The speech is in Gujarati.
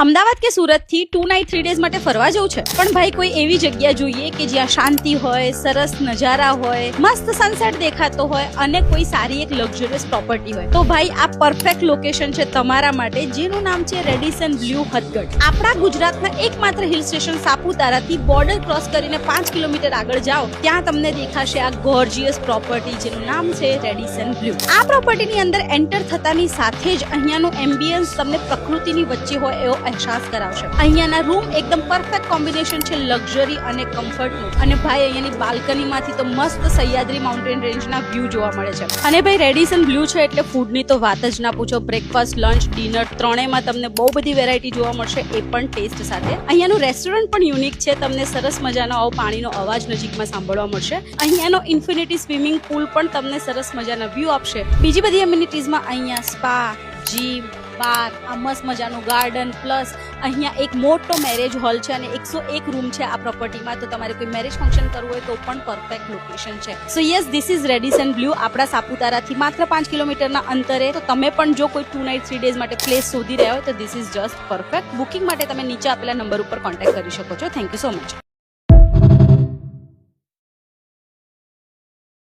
અમદાવાદ કે સુરત થી 2 નાઇટ 3 ડેઝ માટે ફરવા જવું છે, પણ ભાઈ કોઈ એવી જગ્યા જોઈએ કે જ્યાં શાંતિ હોય, સરસ નજારા હોય, મસ્ત સનસેટ દેખાતો હોય અને કોઈ સારી એક લક્ઝરિયસ પ્રોપર્ટી હોય, તો ભાઈ આ પરફેક્ટ લોકેશન છે તમારા માટે, જેનું નામ છે રેડિસન બ્લુ હથગઢ. આપણા ગુજરાતના એકમાત્ર હિલ સ્ટેશન સાપુતારાથી બોર્ડર ક્રોસ કરીને 5 કિલોમીટર આગળ જાઓ, ત્યાં તમને દેખાશે આ ગોર્જિયસ પ્રોપર્ટી, જેનું નામ છે રેડિસન બ્લુ. આ પ્રોપર્ટીની અંદર એન્ટર થતાની સાથે જ અહીંયાનું એમ્બિયન્સ તમને પ્રકૃતિની વચ્ચે હોય એવો અહેસાસ કરાવશે. અહીંયાના રૂમ એકદમ પરફેક્ટ કોમ્બિનેશન છે લક્ઝરી અને કમ્ફર્ટનું. અને ભાઈ અહીંયાની બાલ્કનીમાંથી તો મસ્ત સહ્યાદ્રી માઉન્ટેન રેન્જના વ્યૂ જોવા મળે છે. અને ભાઈ રેડિસન બ્લુ છે એટલે ફૂડની તો વાત જ ના પૂછો. બ્રેકફાસ્ટ, લંચ, ડિનર ત્રણેયમાં તમને બહુ બધી વેરાયટી જોવા મળશે, એ પણ ટેસ્ટ સાથે. અહીંયાનું રેસ્ટોરન્ટ પણ યુનિક છે. તમને સરસ મજાનો આવો પાણીનો અવાજ નજીકમાં સાંભળવા મળશે. અહીંયાનો ઇન્ફિનિટી સ્વિમિંગ પૂલ પણ તમને સરસ મજાના વ્યૂ આપશે. બીજી બધી એમ્યુનિટીઝમાં અહીંયા સ્પા, જીમ, બાર, આ મસ્ત મજાનું ગાર્ડન, પ્લસ અહીંયા એક મોટો મેરેજ હોલ છે અને 101 રૂમ છે આ પ્રોપર્ટીમાં. તો તમારે કોઈ મેરેજ ફંક્શન કરવું હોય તો પણ પરફેક્ટ લોકેશન છે. So yes, this is Radisson Blu, આપણા સાપુતારાથી માત્ર 5 કિલોમીટરના અંતરે. તો તમે પણ જો કોઈ 2 નાઇટ 3 ડેઝ માટે પ્લેસ શોધી રહ્યા હોય તો this is just perfect. Booking માટે તમે નીચે આપેલા નંબર ઉપર કોન્ટેક્ટ કરી શકો છો. Thank you so much.